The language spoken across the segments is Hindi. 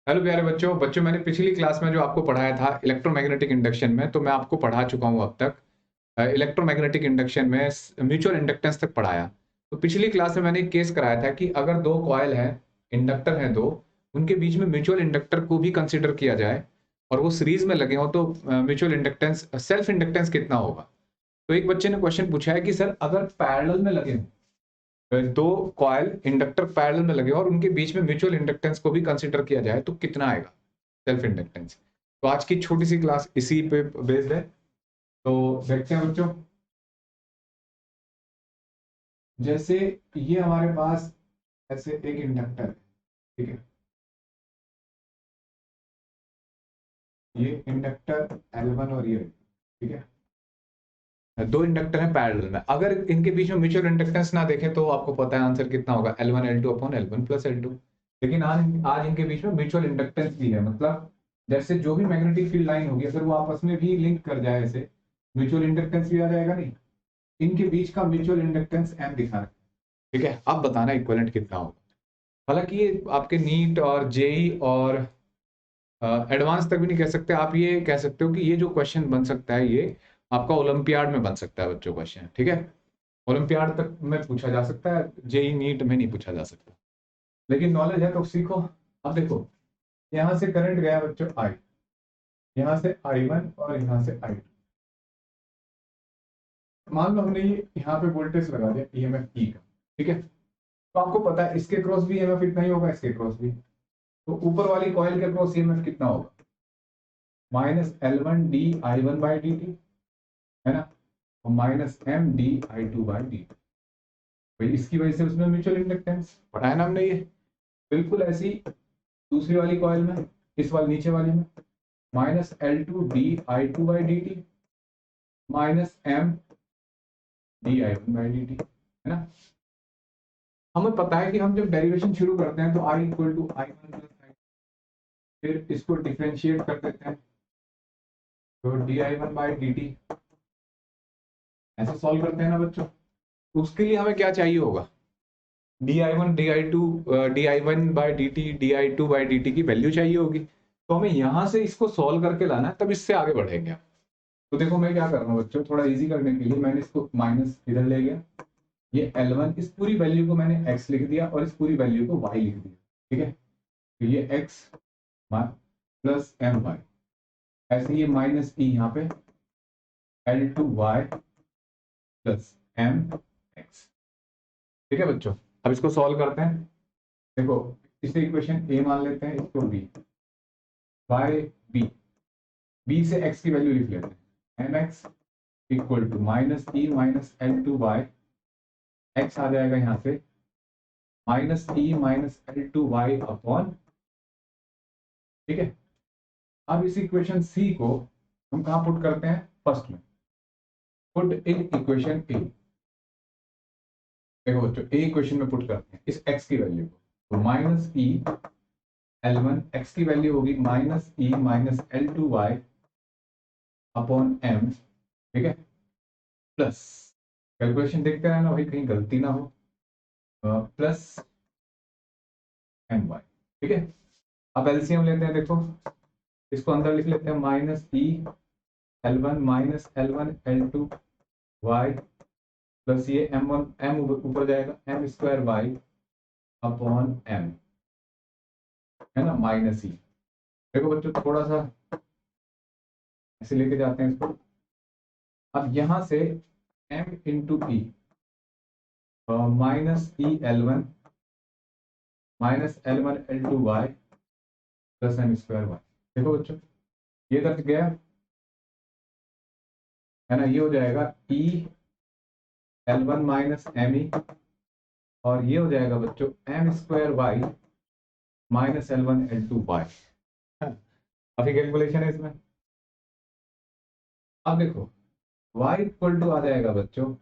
हेलो प्यारे बच्चों मैंने पिछली क्लास में जो आपको पढ़ाया था इलेक्ट्रोमैग्नेटिक इंडक्शन में, तो मैं आपको पढ़ा चुका हूँ अब तक। इलेक्ट्रोमैग्नेटिक इंडक्शन में म्यूचुअल इंडक्टेंस तक पढ़ाया। तो पिछली क्लास में मैंने एक केस कराया था कि अगर दो कॉयल हैं, इंडक्टर हैं दो, उनके बीच में म्यूचुअल इंडक्टर को भी कंसिडर किया जाए और वो सीरीज में लगे हो, तो म्यूचुअल इंडक्टेंस सेल्फ इंडक्टेंस कितना होगा। तो एक बच्चे ने क्वेश्चन पूछा है कि सर अगर पैरेलल में लगे हों, दो कॉयल इंडक्टर पैरेलल में लगे और उनके बीच में म्यूचुअल इंडक्टेंस को भी कंसीडर किया जाए तो कितना आएगा सेल्फ इंडक्टेंस। तो आज की छोटी सी क्लास इसी पे बेस्ड है। तो देखते हैं बच्चों, जैसे ये हमारे पास ऐसे एक इंडक्टर है, ठीक है। ये इंडक्टर L1 और ये, ठीक है, दो इंडक्टर हैं पैरेलल में। अगर इनके बीच में म्यूचुअल इंडक्टेंस ना देखें तो आपको पता है आंसर कितना होगा, L1 L2 upon L1 plus L2। लेकिन आज इनके बीच में म्यूचुअल इंडक्टेंस भी है, मतलब जैसे जो भी मैग्नेटिक फील्ड लाइन होगी अगर वो आपस में भी लिंक कर जाए ऐसे, म्यूचुअल इंडक्टेंस भी आ जाएगा। नहीं, इनके बीच का म्यूचुअल इंडक्टेंस M दिखा रहा है, ठीक है। अब बताना इक्विवेलेंट कितना होगा। हालांकि ये आपके नीट और जेई और एडवांस तक भी नहीं कह सकते, आप ये कह सकते हो कि ये जो क्वेश्चन बन सकता है ये आपका ओलंपियाड में बन सकता है बच्चों क्वेश्चन, ठीक है। ओलंपियाड तक में पूछा जा सकता है, जेई नीट में नहीं पूछा जा सकता, लेकिन नॉलेज है तो सीखो। अब देखो, यहाँ से करंट गया बच्चों आई, यहाँ से I1 और यहाँ से I2। मान लो हमने ये यहाँ पे वोल्टेज लगा दिया EMF E का, ठीक है। तो आपको पता है इसके क्रॉस भी EMF इतना ही होगा, इसके क्रॉस भी। तो ऊपर वाली कॉइल के क्रॉस EMF कितना होगा, -L1dI1/dt, है ना, और -M dI2/dt। भाई इसकी वजह से उसमें म्यूचुअल इंडक्टेंस पढ़ाया ना हमने ये। बिल्कुल ऐसी दूसरी वाली कॉइल में, इस वाली नीचे वाली में, -L2dI2/dt -M dI1/dt, है ना। हमें पता है कि हम जब डेरिवेशन शुरू करते हैं तो I equal to I1 plus I, फिर इसको डिफ्रेंशिएट कर देते हैं तो dI1/dt, ऐसे सॉल्व करते हैं ना बच्चों। तो उसके लिए हमें क्या चाहिए होगा, di1 di2 di1/dt di2/dt की वैल्यू चाहिए होगी। तो हमें यहां से इसको सॉल्व करके लाना है, तब इससे आगे बढ़ेंगे। तो देखो मैं क्या कर रहा हूँ बच्चों, थोड़ा इजी करने के लिए मैंने इसको माइनस इधर ले गया, ये L1 इस पूरी वैल्यू को मैंने x लिख दिया और इस पूरी वैल्यू को y लिख दिया, ठीक है। तो ये x प्लस my, ऐसे ये माइनस ई यहाँ पे L2y प्लस mx, ठीक है बच्चों। अब इसको सॉल्व करते हैं। देखो इसे इक्वेशन a मान लेते हैं, इसको b, बाय b से x की वैल्यू लिख लेते हैं, mx equal to -e minus L2y, x आ जाएगा यहाँ से -e माइनस L2y अपॉन, ठीक है। अब इस इक्वेशन सी को हम कहाँ पुट करते हैं, फर्स्ट में, पुट इन इक्वेशन ए। देखो बच्चों ए इक्वेशन में पुट करते हैं इस x की वैल्यू को, तो -e L1 x की वैल्यू होगी -e minus L2y upon m, ठीक है, प्लस, कैलकुलेशन देखते रहना भाई कहीं गलती ना हो, प्लस my, ठीक है। अब एलसीएम लेते हैं, देखो इसको अंदर लिख लेते हैं -e L1 minus L1 L2 y plus ये m1 m ऊपर जाएगा m² y अपॉन m, है ना, -e। देखो बच्चों थोड़ा सा ऐसे लेके जाते हैं इसको। अब यहां से m इंटू ई -e L1 minus L1 L2 y plus m² y। देखो बच्चों ये तक गया, है ना, ये हो जाएगा e L1 माइनस me और ये हो जाएगा बच्चों m² y minus L1 L2 y। अभी कैलकुलेशन है इसमें। अब देखो y इक्वल टू आ जाएगा बच्चों,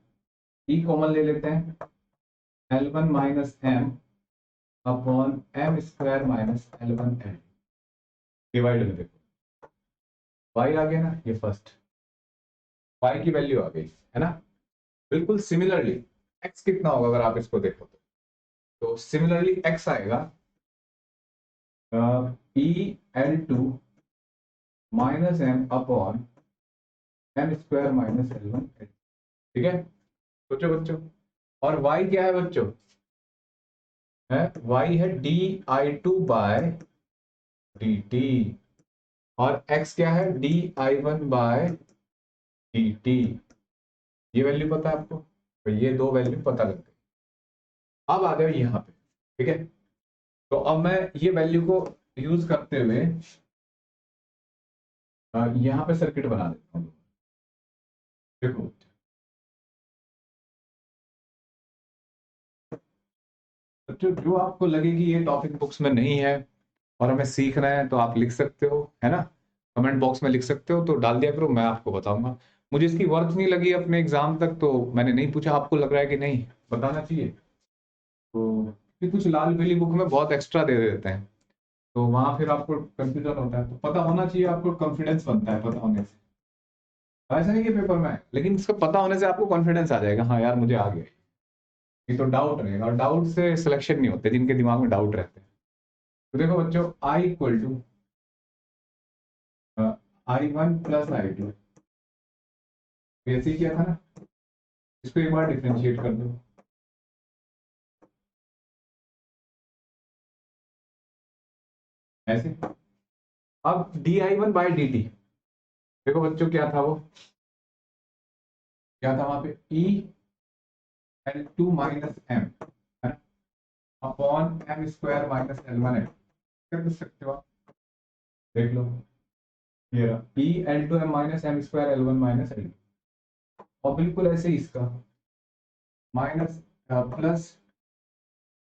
e कॉमन ले लेते हैं, L1 minus m upon m² minus L1 m, divide में देखो y आ गया ना, ये फर्स्ट y की वैल्यू आ गई, है ना। बिल्कुल सिमिलरली x कितना होगा अगर आप इसको देखो तो सिमिलरली x आएगा EL2 minus M upon M square minus L1, ठीक है सोचो बच्चों। और y क्या है बच्चों, है y है di2 बाय dt, और x क्या है di1 बाय dt। ये वैल्यू पता है आपको, तो ये दो वैल्यू पता लग गई। अब आ जाओ यहाँ पे, ठीक है। तो अब मैं ये वैल्यू को यूज करते हुए यहाँ पे सर्किट बना देता हूँ। देखो बच्चों, जो आपको लगे कि ये टॉपिक बुक्स में नहीं है और हमें सीखना है, तो आप लिख सकते हो, है ना, कमेंट बॉक्स में लिख सकते हो, तो डाल दिया करो, मैं आपको बताऊंगा। मुझे इसकी वर्थ नहीं लगी अपने एग्जाम तक, तो मैंने नहीं पूछा। आपको लग रहा है कि नहीं, बताना चाहिए। तो फिर कुछ लाल पीली बुक में बहुत एक्स्ट्रा दे देते हैं, तो वहां फिर आपको कंफ्यूजन होता है। तो पता होना चाहिए, आपको कॉन्फिडेंस बनता है पता होने से। ऐसा नहीं कि पेपर में है, लेकिन इसका पता होने से आपको कॉन्फिडेंस आ जाएगा, हाँ यार मुझे आ गया। ये तो डाउट रहेगा, और डाउट से सिलेक्शन नहीं होते, जिनके दिमाग में डाउट रहते हैं। तो देखो बच्चों, I equal to I1 plus I2, ऐसे ही किया था ना, इसको एक बार डिफरेंशिएट कर दो, ऐसे। अब di1 बाई dt, देखो बच्चों क्या था वो, क्या था वहां पे, EL2 माइनस एम, है ना, upon M square minus L1 है, कर सकते हो आप, देख लो। ये रहा EL2 minus M square L1 minus L2, और बिल्कुल ऐसे ही इसका minus plus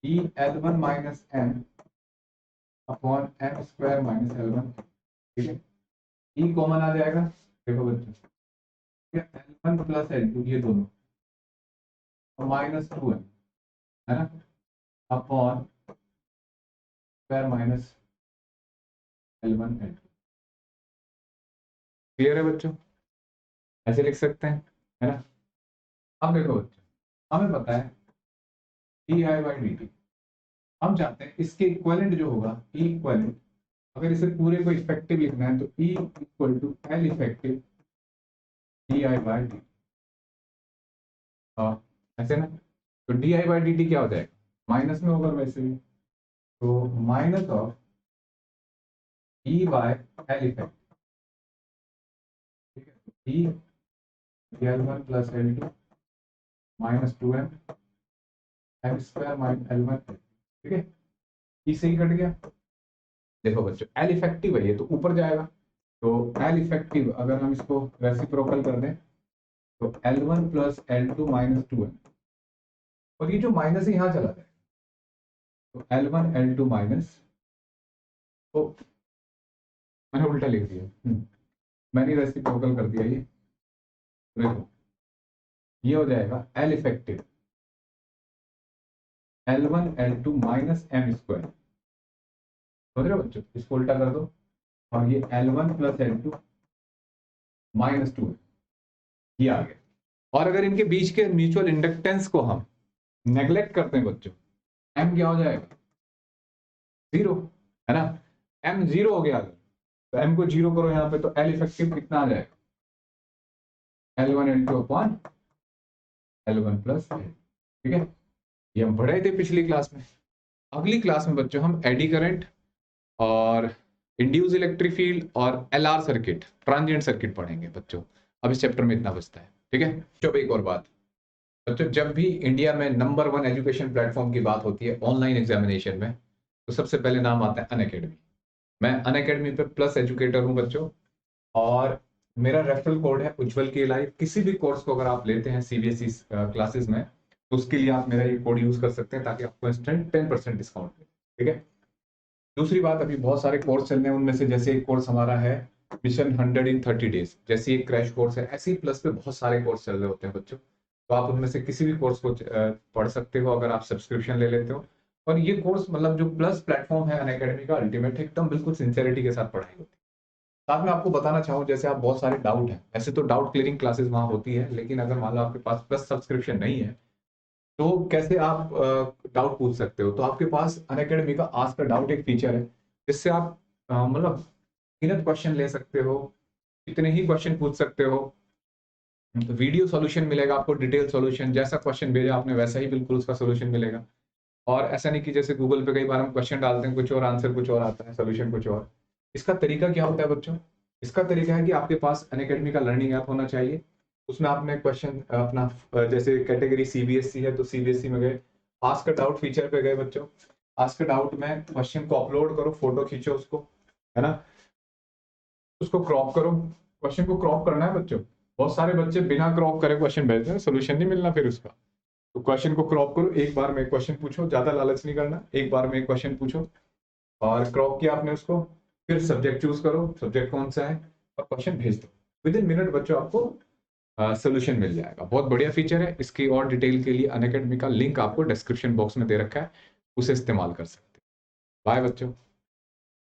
EL1 minus M upon M square minus L1, ठीक है। ई कॉमन आ जाएगा, देखो बच्चों, L1 प्लस L2 ये दोनों, और माइनस 2 है ना, upon square minus L1 L2। Clear है बच्चों, ऐसे लिख सकते हैं, है ना। अब देखो बच्चों, हमें पता है D I by D T, हम चाहते हैं इसके इक्वलेंट जो होगा, ई इक्वलेंट, अगर इसे पूरे को इफेक्टिव लिखना है तो E equal to L effective D I by D, ऐसे ना। तो D I by D T क्या हो जाएगा, माइनस में होगा वैसे भी, तो minus of E by L effect, ठीक है। E L1 plus L2 minus 2m M square minus L1, ठीक है। ई से ही कट गया। देखो बच्चों, एल इफेक्टिव है ये, तो ऊपर जाएगा, तो एल इफेक्टिव अगर हम इसको रेसिप्रोकल कर दें तो L1 plus L2 minus 2m, और ये जो माइनस है यहाँ चला जाए, तो L1 L2 माइनस, तो मैंने उल्टा लिख दिया, मैंने रेसिप्रोकल कर दिया ये। देखो ये हो जाएगा L effective L1 L2 minus M square, समझ रहे हो बच्चों, इसको उल्टा कर दो, और ये L1 प्लस L2 माइनस 2 ये आ गया। और अगर इनके बीच के म्यूचुअल इंडक्टेंस को हम नेग्लेक्ट करते हैं बच्चों, एम क्या हो जाएगा, जीरो, है ना। एम जीरो हो गया, अगर तो एम को जीरो करो यहाँ पे, तो एल इफेक्टिव कितना आ जाएगा, L1 L2 upon L1 plus, ठीक है। ये हम पढ़े थे पिछली क्लास में। अगली क्लास में बच्चों हम एडी करंट और इंड्यूस इलेक्ट्रिक फील्ड और एलआर सर्किट, ट्रांजिएंट सर्किट पढ़ेंगे बच्चों। अब इस चैप्टर में इतना बचता है, ठीक है। चलो एक और बात बच्चों, जब भी इंडिया में नंबर 1 एजुकेशन प्लेटफॉर्म की बात होती है ऑनलाइन एग्जामिनेशन में, तो सबसे पहले नाम आता है अनअकैडमी। मैं अनअकैडमी पे प्लस एजुकेटर हूँ बच्चों, और मेरा रेफरल कोड है उज्जवल के लाइव। किसी भी कोर्स को अगर आप लेते हैं सीबीएसई क्लासेस में, तो उसके लिए आप मेरा ये कोड यूज कर सकते हैं, ताकि आपको इंस्टेंट 10% डिस्काउंट मिले, ठीक है। दूसरी बात, अभी बहुत सारे कोर्स चल रहे हैं, उनमें से जैसे एक कोर्स हमारा है मिशन 100 इन 30 डेज, जैसे एक क्रैश कोर्स है, ऐसे ही प्लस पे बहुत सारे कोर्स चल रहे होते हैं बच्चों। तो आप उनमें से किसी भी कोर्स को पढ़ सकते हो अगर आप सब्सक्रिप्शन ले लेते हो। और ये कोर्स मतलब जो प्लस प्लेटफॉर्म है अनअकैडमी का, अल्टीमेट एकदम बिल्कुल सिंसियरिटी के साथ पढ़ाई होती है। साथ में आपको बताना चाहूँ, जैसे आप बहुत सारे डाउट है, ऐसे तो डाउट क्लियरिंग क्लासेस वहाँ होती है, लेकिन अगर मान लो आपके पास प्लस सब्सक्रिप्शन नहीं है, तो कैसे आप डाउट पूछ सकते हो। तो आपके पास अनअकैडमी का आस्क द डाउट एक फीचर है, जिससे आप मतलब गिनत क्वेश्चन ले सकते हो, कितने ही क्वेश्चन पूछ सकते हो। तो वीडियो सॉल्यूशन मिलेगा आपको, डिटेल सॉल्यूशन, जैसा क्वेश्चन भेजा आपने वैसा ही बिल्कुल उसका सॉल्यूशन मिलेगा। और ऐसा नहीं कि जैसे गूगल पे कई बार हम क्वेश्चन डालते हैं कुछ और, आंसर कुछ और आता है, सॉल्यूशन कुछ और। इसका तरीका क्या होता है बच्चों? इसका तरीका है कि आपके पास अनअकैडमी का लर्निंग ऐप होना चाहिए। उसमें आपने क्वेश्चन अपना जैसे कैटेगरी सीबीएसई है तो सीबीएसई में गए, आस्क अ डाउट फीचर पे गए बच्चों। आस्क अ डाउट में क्वेश्चन को अपलोड करो, फोटो खींचो उसको, है ना, उसको क्रॉप करो। क्वेश्चन को क्रॉप करना है बच्चों। बहुत सारे बच्चे बिना क्रॉप करे क्वेश्चन भेजते हैं, सोल्यूशन नहीं मिलना फिर उसका। तो क्वेश्चन को क्रॉप करो, एक बार में एक क्वेश्चन पूछो, ज्यादा लालच नहीं करना, एक बार में एक क्वेश्चन पूछो और क्रॉप किया आपने उसको, फिर सब्जेक्ट चूज करो, सब्जेक्ट कौन सा है, और क्वेश्चन भेज दो। विद इन मिनट बच्चों आपको सोल्यूशन मिल जाएगा। बहुत बढ़िया फीचर है। इसकी और डिटेल के लिए अनअकैडमी का लिंक आपको डिस्क्रिप्शन बॉक्स में दे रखा है, उसे इस्तेमाल कर सकते हैं। बाय बच्चों।